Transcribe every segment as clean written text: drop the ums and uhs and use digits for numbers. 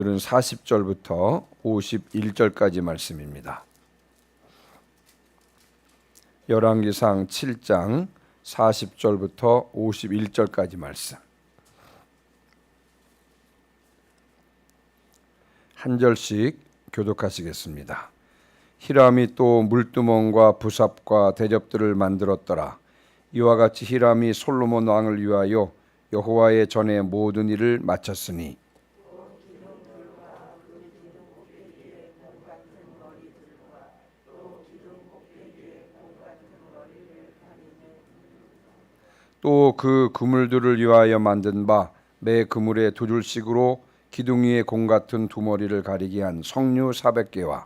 오늘은 40절부터 51절까지 말씀입니다. 열왕기상 7장 40절부터 51절까지 말씀. 한 절씩 교독하시겠습니다. 히람이 또 물두멍과 부삽과 대접들을 만들었더라. 이와 같이 히람이 솔로몬 왕을 위하여 여호와의 전에 모든 일을 마쳤으니 또 그 그물들을 위하여 만든 바 매 그물에 두 줄씩으로 기둥 위에 공 같은 두 머리를 가리게 한 석류 400개와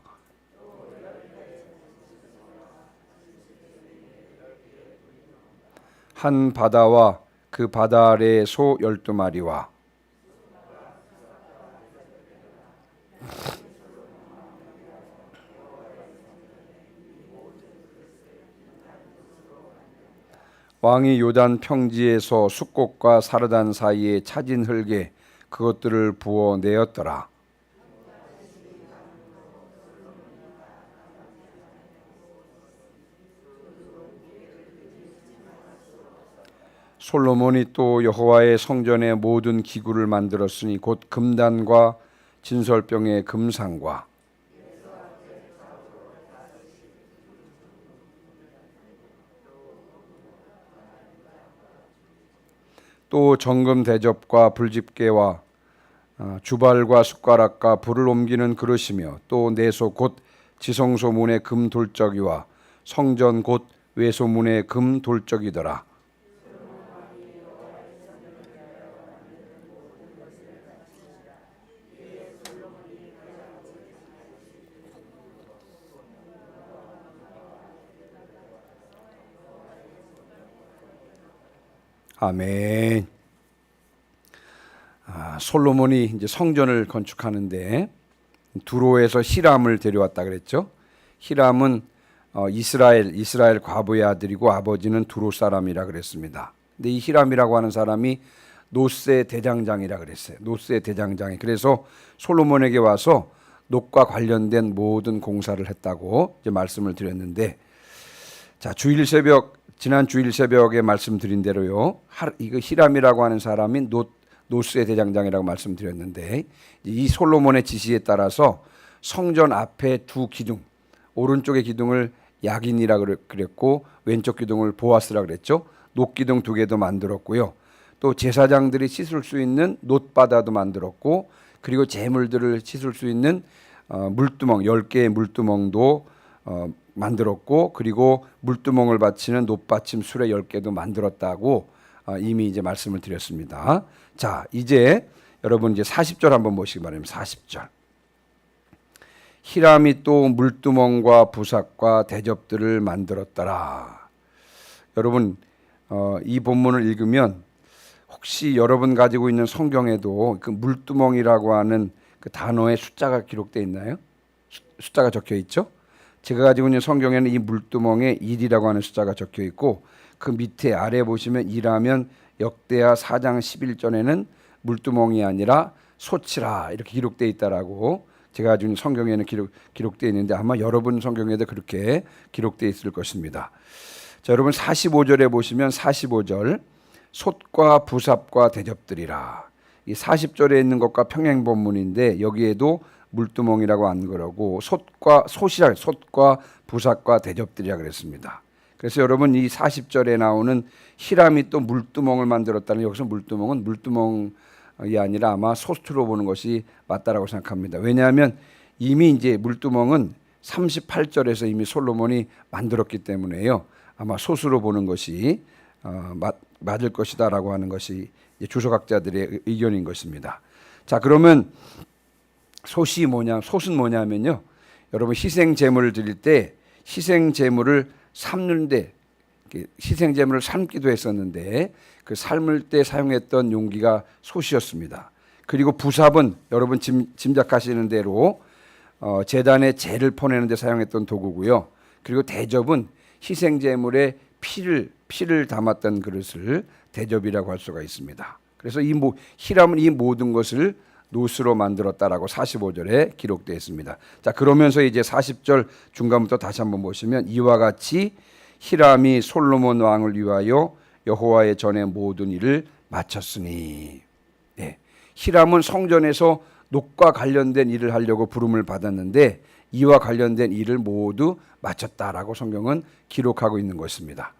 한 바다와 그 바다 아래의 소 12마리와 왕이 요단 평지에서 숫꽃과 사르단 사이에 차진 흙에 그것들을 부어 내었더라. 솔로몬이 또 여호와의 성전의 모든 기구를 만들었으니 곧 금단과 진설병의 금상과 또 정금 대접과 불집게와 주발과 숟가락과 불을 옮기는 그릇이며 또 내소 곧 지성소 문의 금 돌적이와 성전 곧 외소문의 금 돌적이더라. 아멘. 솔로몬이 이제 성전을 건축하는데 두로에서 히람을 데려왔다 그랬죠. 히람은 이스라엘 과부의 아들이고 아버지는 두로 사람이라 그랬습니다. 근데 이 히람이라고 하는 사람이 노세 대장장이라 그랬어요. 노세 대장장이. 그래서 솔로몬에게 와서 놋과 관련된 모든 공사를 했다고 이제 말씀을 드렸는데, 자, 지난 주일 새벽에 말씀드린 대로요. 이거 히람이라고 하는 사람이 노스의 대장장이라고 말씀드렸는데, 이 솔로몬의 지시에 따라서 성전 앞에 두 기둥, 오른쪽의 기둥을 야긴이라 그랬고 왼쪽 기둥을 보아스라 그랬죠. 놋기둥 2개도 만들었고요. 또 제사장들이 씻을 수 있는 놋바다도 만들었고, 그리고 제물들을 씻을 수 있는 물두멍 10개의 물두멍도 만들었고, 그리고 물두멍을 받치는 놋받침 수레 10개도 만들었다고 이미 이제 말씀을 드렸습니다. 자, 이제 여러분 이제 40절 한번 보시기 바랍니다. 40절. 히람이 또 물두멍과 부삭과 대접들을 만들었더라. 여러분 이 본문을 읽으면 혹시 여러분 가지고 있는 성경에도 그 물두멍이라고 하는 그 단어의 숫자가 기록되어 있나요? 숫자가 적혀 있죠? 제가 가지고 있는 성경에는 이 물두멍에 1이라고 하는 숫자가 적혀 있고, 그 밑에 아래 보시면 2라면 역대하 4장 11절에는 물두멍이 아니라 소치라 이렇게 기록되어 있다라고 제가 가지고 있는 성경에는 기록되어 있는데, 아마 여러분 성경에도 그렇게 기록되어 있을 것입니다. 자, 여러분 45절에 보시면 45절 솥과 부삽과 대접들이라. 이 40절에 있는 것과 평행 본문인데 여기에도 물두멍이라고 안 그러고 솥과 부삭과 대접들이라 그랬습니다. 그래서 여러분 이 40절에 나오는 히람이 또 물두멍을 만들었다는, 여기서 물두멍은 물두멍이 아니라 아마 솥으로 보는 것이 맞다라고 생각합니다. 왜냐하면 이미 이제 물두멍은 38절에서 이미 솔로몬이 만들었기 때문에요. 아마 솥으로 보는 것이 맞을 것이다라고 하는 것이 주석학자들의 의견인 것입니다. 자, 그러면 솥은 뭐냐면요. 여러분 희생 제물을 드릴 때 희생 제물을 삶는데, 희생 제물을 삶기도 했었는데 그 삶을 때 사용했던 용기가 솥이었습니다. 그리고 부삽은 여러분 짐작하시는 대로 제단에 재를 퍼내는 데 사용했던 도구고요. 그리고 대접은 희생 제물에 피를 담았던 그릇을 대접이라고 할 수가 있습니다. 그래서 히람은 이 모든 것을 노스로 만들었다라고 45절에 기록되어 있습니다. 자, 그러면서 이제 40절 중간부터 다시 한번 보시면 이와 같이 히람이 솔로몬 왕을 위하여 여호와의 전에 모든 일을 마쳤으니. 네. 히람은 성전에서 녹과 관련된 일을 하려고 부름을 받았는데 이와 관련된 일을 모두 마쳤다라고 성경은 기록하고 있는 것입니다.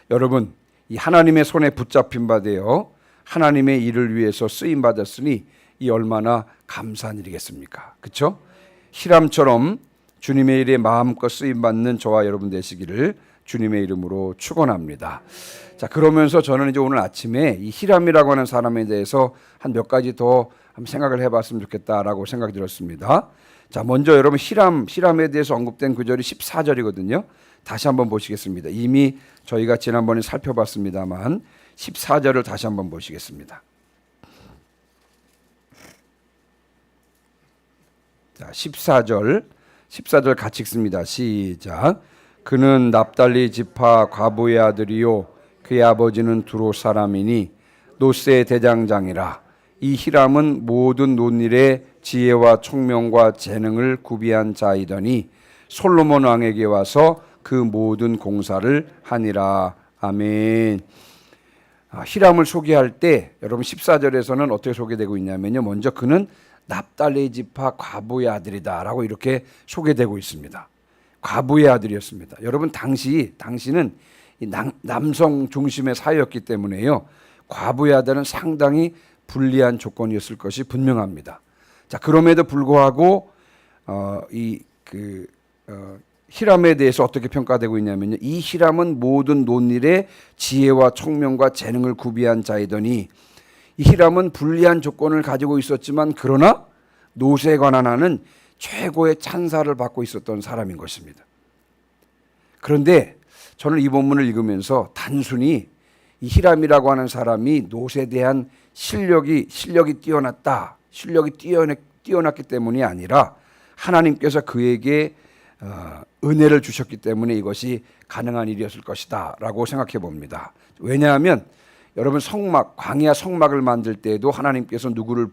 여러분, 이 하나님의 손에 붙잡힌 바 되어 하나님의 일을 위해서 쓰임 받았으니 이 얼마나 감사한 일이겠습니까? 그렇죠? 히람처럼 주님의 일에 마음껏 쓰임 받는 저와 여러분 되시기를 주님의 이름으로 축원합니다. 자, 그러면서 저는 이제 오늘 아침에 이 히람이라고 하는 사람에 대해서 한 몇 가지 더 한번 생각을 해봤으면 좋겠다라고 생각이 들었습니다. 자, 먼저 여러분 히람에 대해서 언급된 구절이 14절이거든요. 다시 한번 보시겠습니다. 이미 저희가 지난번에 살펴봤습니다만 14절을 다시 한번 보시겠습니다. 자, 14절 같이 읽습니다. 시작. 그는 납달리 지파 과부의 아들이요 그의 아버지는 두로 사람이니 노스의 대장장이라. 이 히람은 모든 논일에 지혜와 총명과 재능을 구비한 자이더니 솔로몬 왕에게 와서 그 모든 공사를 하니라. 아멘. 히람을 소개할 때 여러분 14절에서는 어떻게 소개되고 있냐면요. 먼저 그는 납달리 지파 과부의 아들이다라고 이렇게 소개되고 있습니다. 과부의 아들이었습니다. 여러분 당시는 남성 중심의 사회였기 때문에요. 과부의 아들은 상당히 불리한 조건이었을 것이 분명합니다. 자, 그럼에도 불구하고 히람에 대해서 어떻게 평가되고 있냐면요. 이 히람은 모든 논일에 지혜와 총명과 재능을 구비한 자이더니 이 히람은 불리한 조건을 가지고 있었지만 그러나 노세에 관한 하는 최고의 찬사를 받고 있었던 사람인 것입니다. 그런데 저는 이 본문을 읽으면서 단순히 이 히람이라고 하는 사람이 노세에 대한 실력이 뛰어났다, 실력이 뛰어났기 때문이 아니라 하나님께서 그에게 은혜를 주셨기 때문에 이것이 가능한 일이었을 것이다 라고 생각해 봅니다. 왜냐하면 여러분 광야 성막을 만들 때에도 하나님께서 누구를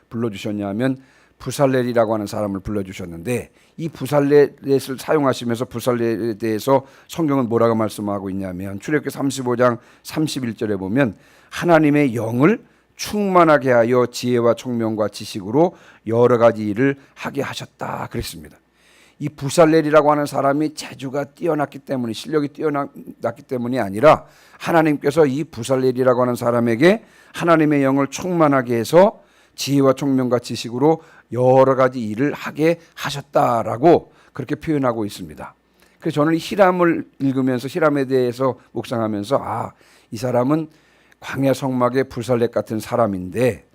불러주셨냐면 부살렐이라고 하는 사람을 불러주셨는데 이 부살렛을 사용하시면서 부살렛에 대해서 성경은 뭐라고 말씀하고 있냐면 출애굽기 35장 31절에 보면 하나님의 영을 충만하게 하여 지혜와 총명과 지식으로 여러 가지 일을 하게 하셨다 그랬습니다. 이 부살렐이라고 하는 사람이 재주가 뛰어났기 때문에 실력이 뛰어났기 때문이 아니라 하나님께서 이 부살렐이라고 하는 사람에게 하나님의 영을 충만하게 해서 지혜와 총명과 지식으로 여러 가지 일을 하게 하셨다라고 그렇게 표현하고 있습니다. 그래서 저는 이 히람을 읽으면서 히람에 대해서 묵상하면서 이 사람은 광야 성막의 부살렛 같은 사람인데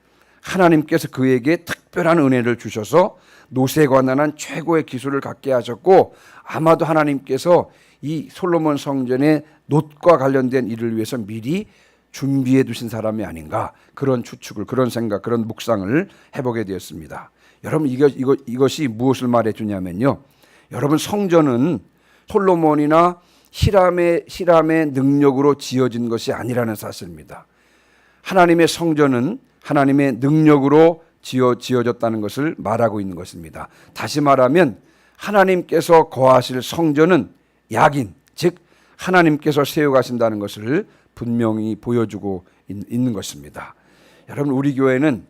하나님께서 그에게 특별한 은혜를 주셔서 노세에 관한 최고의 기술을 갖게 하셨고 아마도 하나님께서 이 솔로몬 성전의 놋과 관련된 일을 위해서 미리 준비해 두신 사람이 아닌가 그런 추측을 그런 생각 그런 묵상을 해보게 되었습니다. 여러분 이것이 무엇을 말해 주냐면요. 여러분 성전은 솔로몬이나 히람의 능력으로 지어진 것이 아니라는 사실입니다. 하나님의 성전은 하나님의 능력으로 지어졌다는 것을 말하고 있는 것입니다. 다시 말하면 하나님께서 거하실 성전은 약인 즉 하나님께서 세워가신다는 것을 분명히 보여주고 있는 것입니다. 여러분 우리 교회는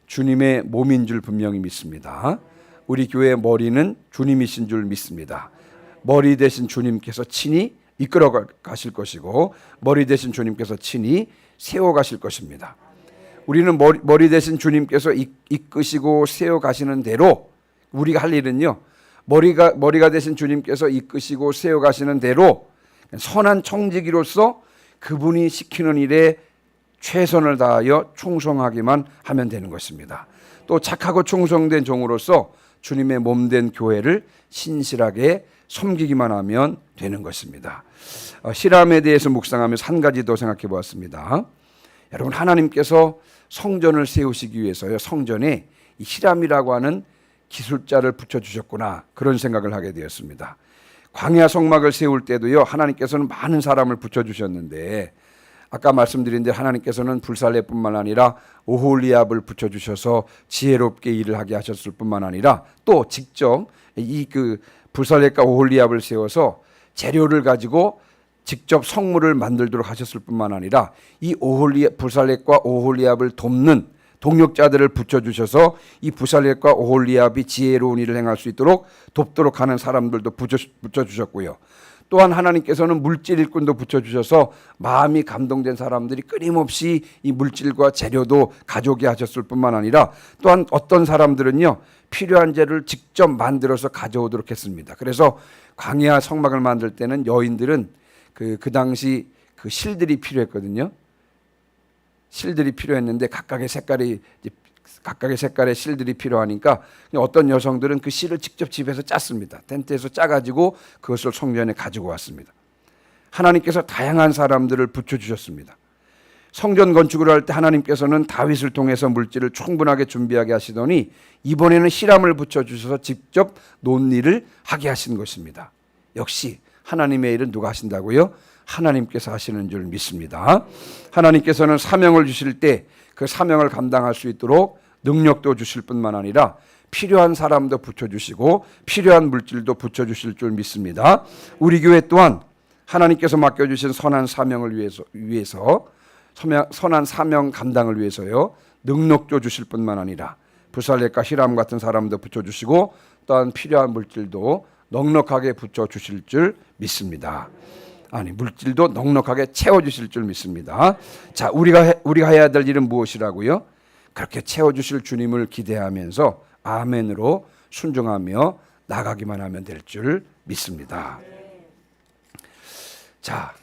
주님의 몸인 줄 분명히 믿습니다. 우리 교회의 머리는 주님이신 줄 믿습니다. 머리 대신 주님께서 친히 이끌어 가실 것이고 머리 대신 주님께서 친히 세워 가실 것입니다. 우리는 머리 대신 주님께서 이끄시고 세워 가시는 대로 우리가 할 일은요. 머리가 되신 주님께서 이끄시고 세워 가시는 대로 선한 청지기로서 그분이 시키는 일에 최선을 다하여 충성하기만 하면 되는 것입니다. 또 착하고 충성된 종으로서 주님의 몸된 교회를 신실하게 섬기기만 하면 되는 것입니다. 히람에 대해서 묵상하면서 한 가지 더 생각해 보았습니다. 여러분 하나님께서 성전을 세우시기 위해서요. 성전에 이 히람이라고 하는 기술자를 붙여주셨구나 그런 생각을 하게 되었습니다. 광야 성막을 세울 때도요. 하나님께서는 많은 사람을 붙여주셨는데 아까 말씀드린 대로 하나님께서는 불살레뿐만 아니라 오홀리압을 붙여주셔서 지혜롭게 일을 하게 하셨을 뿐만 아니라 또 직접 이 그 불살레과 오홀리압을 세워서 재료를 가지고 직접 성물을 만들도록 하셨을 뿐만 아니라 이 불살레과 오홀리압을 돕는 동력자들을 붙여주셔서 이 불살레과 오홀리압이 지혜로운 일을 행할 수 있도록 돕도록 하는 사람들도 붙여주셨고요. 또한 하나님께서는 물질 일꾼도 붙여주셔서 마음이 감동된 사람들이 끊임없이 이 물질과 재료도 가져오게 하셨을 뿐만 아니라 또한 어떤 사람들은요 필요한 재료를 직접 만들어서 가져오도록 했습니다. 그래서 광야 성막을 만들 때는 여인들은 그 당시 그 실들이 필요했거든요. 실들이 필요했는데 각각의 색깔의 실들이 필요하니까 어떤 여성들은 그 실을 직접 집에서 짰습니다. 텐트에서 짜가지고 그것을 성전에 가지고 왔습니다. 하나님께서 다양한 사람들을 붙여주셨습니다. 성전 건축을 할 때 하나님께서는 다윗을 통해서 물질을 충분하게 준비하게 하시더니 이번에는 히람을 붙여주셔서 직접 논일을 하게 하신 것입니다. 역시 하나님의 일은 누가 하신다고요? 하나님께서 하시는 줄 믿습니다. 하나님께서는 사명을 주실 때 그 사명을 감당할 수 있도록 능력도 주실 뿐만 아니라 필요한 사람도 붙여주시고 필요한 물질도 붙여주실 줄 믿습니다. 우리 교회 또한 하나님께서 맡겨주신 선한 사명을 위해서 선한 사명 감당을 위해서요 능력도 주실 뿐만 아니라 불살레과 히람 같은 사람도 붙여주시고 또한 필요한 물질도 넉넉하게 붙여주실 줄 믿습니다. 아니 물질도 넉넉하게 채워주실 줄 믿습니다. 자, 우리가 해야 될 일은 무엇이라고요? 그렇게 채워주실 주님을 기대하면서 아멘으로 순종하며 나가기만 하면 될 줄 믿습니다. 자,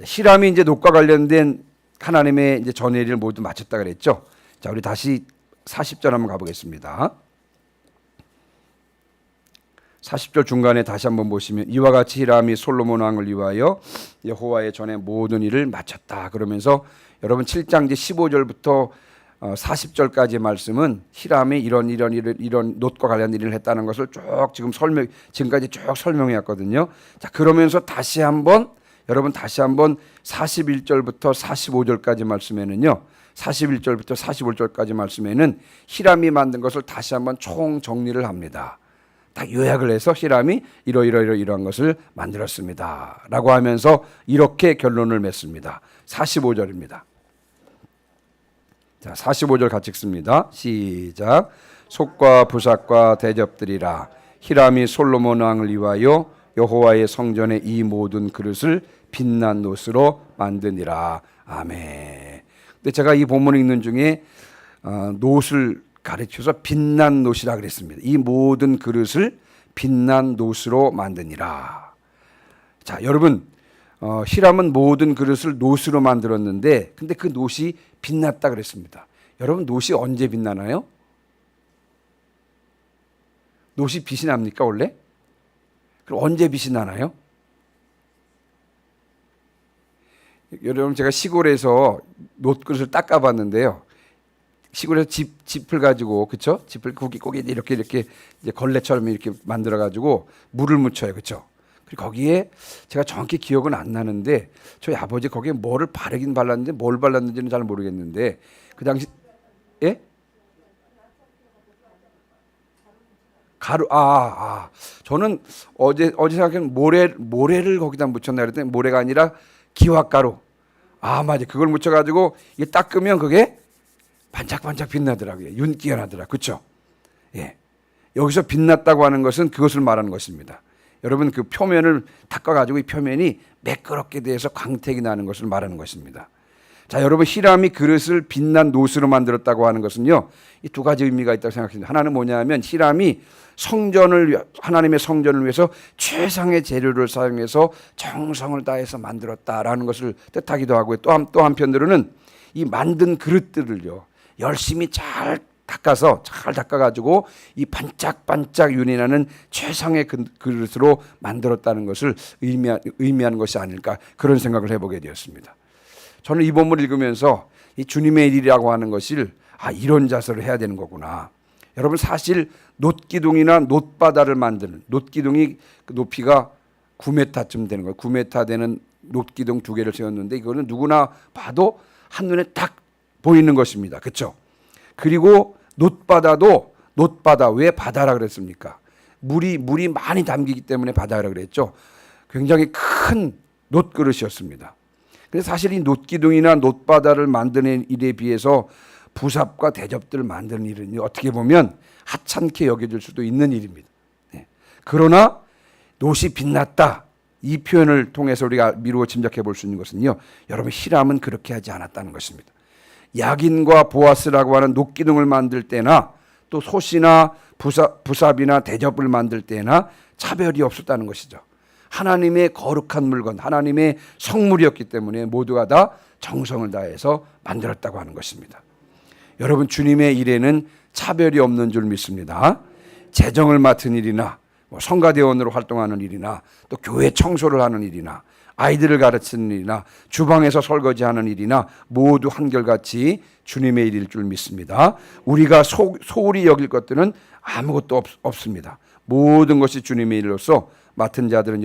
히람이 이제 놋과 관련된 하나님의 이제 전의 일을 모두 마쳤다 그랬죠. 자, 우리 다시 40절 한번 가보겠습니다. 40절 중간에 다시 한번 보시면 이와 같이 히람이 솔로몬 왕을 위하여 여호와의 전에 모든 일을 마쳤다. 그러면서 여러분 7장 이제 15절부터 40절까지의 말씀은 히람이 이런 놋과 관련 일을 했다는 것을 쭉 지금까지 쭉 설명해 왔거든요. 자, 그러면서 다시 한번 41절부터 45절까지 말씀에는요. 41절부터 45절까지 말씀에는 히람이 만든 것을 다시 한번 총 정리를 합니다. 다 요약을 해서 히람이 이러한 것을 만들었습니다 라고 하면서 이렇게 결론을 맺습니다. 45절입니다. 자, 45절 같이 읽습니다. 시작. 속과 부삭과 대접들이라 히람이 솔로몬 왕을 위하여 여호와의 성전에 이 모든 그릇을 빛난 놋으로 만드니라. 아멘. 근데 제가 이 본문을 읽는 중에 놋을 가르쳐서 빛난 놋이라 그랬습니다. 이 모든 그릇을 빛난 놋으로 만드니라. 자, 여러분 히람은 모든 그릇을 놋으로 만들었는데 근데 그 놋이 빛났다 그랬습니다. 여러분 놋이 언제 빛나나요? 놋이 빛이 납니까 원래? 그럼 언제 빛이 나나요? 여러분 제가 시골에서 놋그릇을 닦아봤는데요. 시골에서 짚을 가지고 그렇죠? 짚을 고기 이렇게 이제 걸레처럼 이렇게 만들어 가지고 물을 묻혀요, 그렇죠? 그리고 거기에 제가 정확히 기억은 안 나는데 저희 아버지 거기에 뭐를 바르긴 발랐는데 뭘 발랐는지는 잘 모르겠는데 그 당시 예? 가루 저는 어제 생각해는 모래를 거기다 묻혔나 그랬더니 모래가 아니라 기와가루. 맞아. 그걸 묻혀 가지고 이게 닦으면 그게 반짝반짝 빛나더라고요. 윤기가 나더라. 그렇죠? 예. 여기서 빛났다고 하는 것은 그것을 말하는 것입니다. 여러분 그 표면을 닦아가지고 이 표면이 매끄럽게 돼서 광택이 나는 것을 말하는 것입니다. 자, 여러분 히람이 그릇을 빛난 놋으로 만들었다고 하는 것은요. 이 두 가지 의미가 있다고 생각합니다. 하나는 뭐냐면 히람이 하나님의 성전을 위해서 최상의 재료를 사용해서 정성을 다해서 만들었다라는 것을 뜻하기도 하고요. 또 한편으로는 이 만든 그릇들을요. 열심히 잘 닦아가지고 이 반짝반짝 윤이 나는 최상의 그릇으로 만들었다는 것을 의미하는 것이 아닐까 그런 생각을 해보게 되었습니다. 저는 이 본문을 읽으면서 이 주님의 일이라고 하는 것을 이런 자세로 해야 되는 거구나. 여러분 사실 놋기둥이나 놋바다를 만드는 놋기둥이 높이가 9m쯤 되는 거예요. 9m 되는 놋기둥 2개를 세웠는데 이거는 누구나 봐도 한눈에 딱 보이는 것입니다. 그렇죠? 그리고 놋바다, 왜 바다라 그랬습니까? 물이 많이 담기기 때문에 바다라 그랬죠. 굉장히 큰 놋그릇이었습니다. 그래서 사실 이 놋기둥이나 놋바다를 만드는 일에 비해서 부삽과 대접들을 만드는 일은 어떻게 보면 하찮게 여겨질 수도 있는 일입니다. 그러나 놋이 빛났다, 이 표현을 통해서 우리가 미루어 짐작해 볼 수 있는 것은요, 여러분 히람은 그렇게 하지 않았다는 것입니다. 야긴과 보아스라고 하는 놋기둥을 만들 때나 또 솥이나 부삽이나 대접을 만들 때나 차별이 없었다는 것이죠. 하나님의 거룩한 물건, 하나님의 성물이었기 때문에 모두가 다 정성을 다해서 만들었다고 하는 것입니다. 여러분, 주님의 일에는 차별이 없는 줄 믿습니다. 재정을 맡은 일이나 성가대원으로 활동하는 일이나 또 교회 청소를 하는 일이나 아이들을 가르치는 일이나 주방에서 설거지하는 일이나 모두 한결같이 주님의 일일 줄 믿습니다. 우리가 소홀히 여길 것들은 아무것도 없습니다. 모든 것이 주님의 일로서 맡은 자들은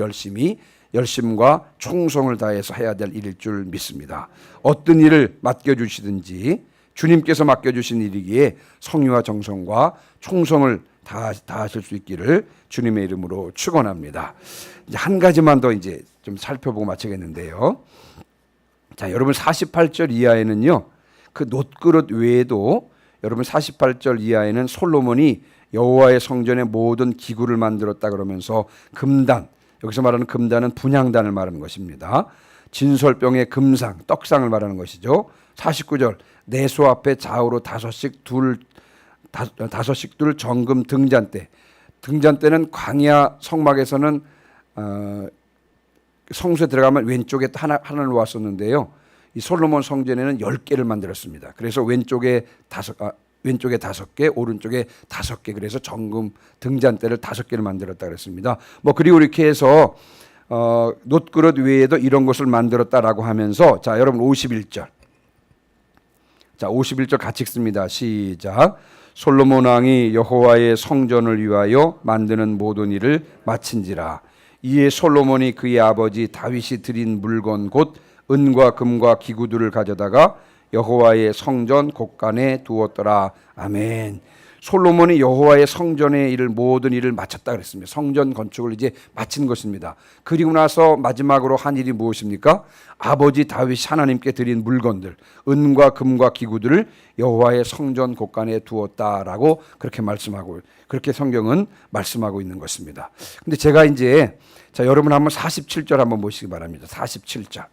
열심과 충성을 다해서 해야 될 일일 줄 믿습니다. 어떤 일을 맡겨주시든지 주님께서 맡겨주신 일이기에 성의와 정성과 충성을 다하실 수 있기를 주님의 이름으로 축원합니다. 이제 한 가지만 더 이제 좀 살펴보고 마치겠는데요. 자, 여러분 48절 이하에는요, 그 놋그릇 외에도 여러분 48절 이하에는 솔로몬이 여호와의 성전의 모든 기구를 만들었다 그러면서 금단, 여기서 말하는 금단은 분향단을 말하는 것입니다. 진설병의 금상, 떡상을 말하는 것이죠. 49절 내소 앞에 좌우로 다섯씩 둘 정금 등잔대. 등잔대는 광야 성막에서는 성소에 들어가면 왼쪽에 하나를 놓았었는데요. 이 솔로몬 성전에는 10개를 만들었습니다. 그래서 왼쪽에 5개, 오른쪽에 5개, 그래서 정금 등잔대를 5개를 만들었다 그랬습니다. 그리고 이렇게 해서 놋그릇 외에도 이런 것을 만들었다라고 하면서, 자, 여러분 51절. 자, 51절 같이 읽습니다. 시작. 솔로몬 왕이 여호와의 성전을 위하여 만드는 모든 일을 마친지라. 이에 솔로몬이 그의 아버지 다윗이 드린 물건 곧 은과 금과 기구들을 가져다가 여호와의 성전 곳간에 두었더라. 아멘. 솔로몬이 여호와의 성전의 모든 일을 마쳤다 그랬습니다. 성전 건축을 이제 마친 것입니다. 그리고 나서 마지막으로 한 일이 무엇입니까? 아버지 다윗이 하나님께 드린 물건들, 은과 금과 기구들을 여호와의 성전 곳간에 두었다라고 그렇게 성경은 말씀하고 있는 것입니다. 근데 제가 이제, 자, 여러분 한번 47절 한번 보시기 바랍니다. 47절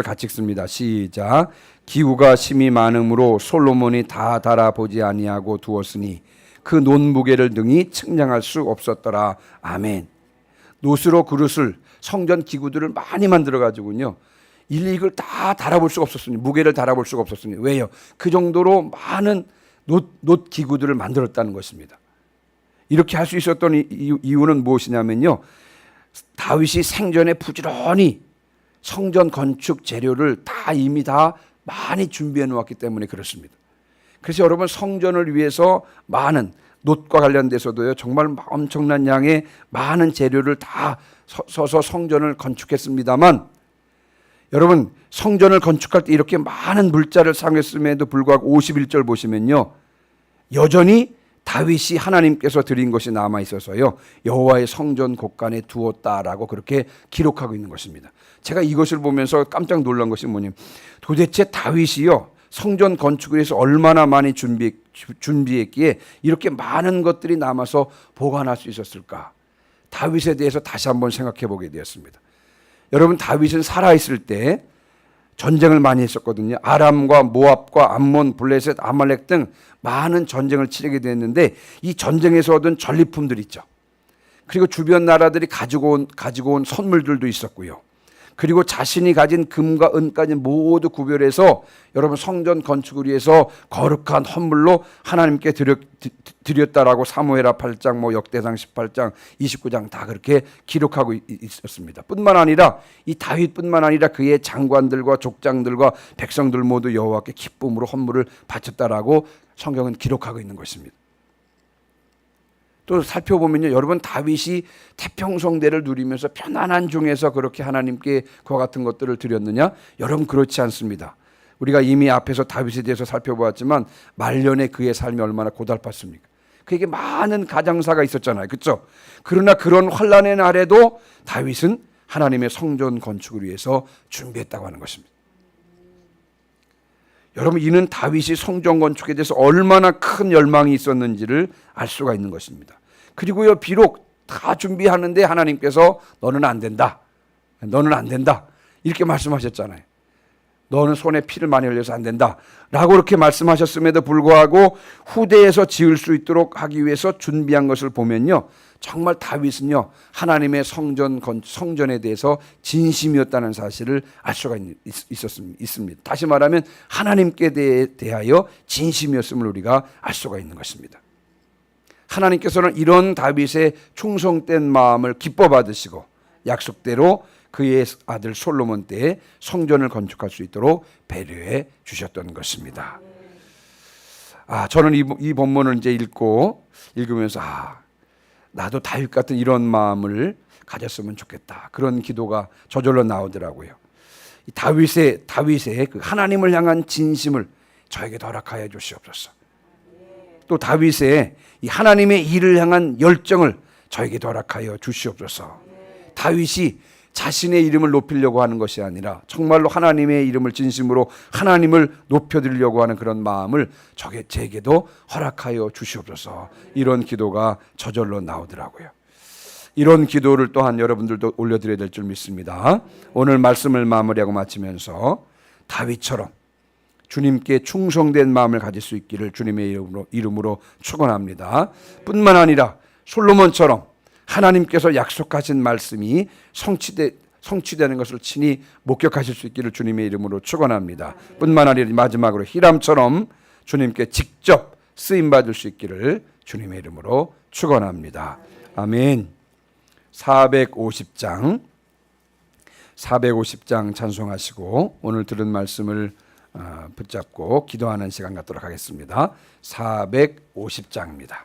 같이 읽습니다. 시작. 기구가 심히 많음으로 솔로몬이 다 달아보지 아니하고 두었으니 그 논무게를 능히 측량할 수 없었더라. 아멘. 놋으로 그릇을, 성전 기구들을 많이 만들어 가지고요, 이걸 다 달아볼 수가 없었으니, 무게를 달아볼 수가 없었으니. 왜요? 그 정도로 많은 놋 기구들을 만들었다는 것입니다. 이렇게 할 수 있었던 이유는 무엇이냐면요, 다윗이 생전에 부지런히 성전 건축 재료를 이미 많이 준비해 놓았기 때문에 그렇습니다. 그래서 여러분, 성전을 위해서 많은 놋과 관련돼서도요, 정말 엄청난 양의 많은 재료를 다 써서 성전을 건축했습니다만, 여러분, 성전을 건축할 때 이렇게 많은 물자를 사용했음에도 불구하고 51절 보시면요, 여전히 다윗이 하나님께서 드린 것이 남아 있어서요, 여호와의 성전 곳간에 두었다라고 그렇게 기록하고 있는 것입니다. 제가 이것을 보면서 깜짝 놀란 것이 뭐냐면, 도대체 다윗이요, 성전 건축을 위해서 얼마나 많이 준비했기에 이렇게 많은 것들이 남아서 보관할 수 있었을까? 다윗에 대해서 다시 한번 생각해 보게 되었습니다. 여러분, 다윗은 살아있을 때 전쟁을 많이 했었거든요. 아람과 모압과 암몬, 블레셋, 아말렉 등 많은 전쟁을 치르게 됐는데, 이 전쟁에서 얻은 전리품들 있죠. 그리고 주변 나라들이 가지고 온 선물들도 있었고요. 그리고 자신이 가진 금과 은까지 모두 구별해서 여러분, 성전 건축을 위해서 거룩한 헌물로 하나님께 드렸다라고 사무엘하 8장, 역대상 18장, 29장 다 그렇게 기록하고 있었습니다. 뿐만 아니라 이 다윗뿐만 아니라 그의 장관들과 족장들과 백성들 모두 여호와께 기쁨으로 헌물을 바쳤다라고 성경은 기록하고 있는 것입니다. 또 살펴보면요, 여러분 다윗이 태평성대를 누리면서 편안한 중에서 그렇게 하나님께 그와 같은 것들을 드렸느냐? 여러분 그렇지 않습니다. 우리가 이미 앞에서 다윗에 대해서 살펴보았지만 말년에 그의 삶이 얼마나 고달팠습니까? 그에게 많은 가장사가 있었잖아요, 그렇죠? 그러나 그런 환난의 날에도 다윗은 하나님의 성전 건축을 위해서 준비했다고 하는 것입니다. 여러분, 이는 다윗이 성전 건축에 대해서 얼마나 큰 열망이 있었는지를 알 수가 있는 것입니다. 그리고요, 비록 다 준비하는데 하나님께서 너는 안 된다, 너는 안 된다 이렇게 말씀하셨잖아요. 너는 손에 피를 많이 흘려서 안 된다 라고 그렇게 말씀하셨음에도 불구하고 후대에서 지을 수 있도록 하기 위해서 준비한 것을 보면요, 정말 다윗은요 하나님의 성전에 대해서 진심이었다는 사실을 알 수가 있습니다. 다시 말하면 하나님께 대하여 진심이었음을 우리가 알 수가 있는 것입니다. 하나님께서는 이런 다윗의 충성된 마음을 기뻐 받으시고 약속대로 그의 아들 솔로몬 때에 성전을 건축할 수 있도록 배려해 주셨던 것입니다. 저는 이 본문을 이제 읽으면서 나도 다윗 같은 이런 마음을 가졌으면 좋겠다, 그런 기도가 저절로 나오더라고요. 다윗의 그 하나님을 향한 진심을 저에게 허락하여 주시옵소서. 또 다윗의 이 하나님의 일을 향한 열정을 저에게 허락하여 주시옵소서. 다윗이 자신의 이름을 높이려고 하는 것이 아니라 정말로 하나님의 이름을 진심으로 하나님을 높여드리려고 하는 그런 마음을 제게도 허락하여 주시옵소서. 이런 기도가 저절로 나오더라고요. 이런 기도를 또한 여러분들도 올려드려야 될 줄 믿습니다. 오늘 말씀을 마무리하고 마치면서 다윗처럼 주님께 충성된 마음을 가질 수 있기를 주님의 이름으로 축원합니다. 뿐만 아니라 솔로몬처럼 하나님께서 약속하신 말씀이 성취되는 것을 친히 목격하실 수 있기를 주님의 이름으로 축원합니다. 뿐만 아니라 마지막으로 히람처럼 주님께 직접 쓰임받을 수 있기를 주님의 이름으로 축원합니다. 아멘. 450장 찬송하시고 오늘 들은 말씀을 붙잡고 기도하는 시간 갖도록 하겠습니다. 450장입니다.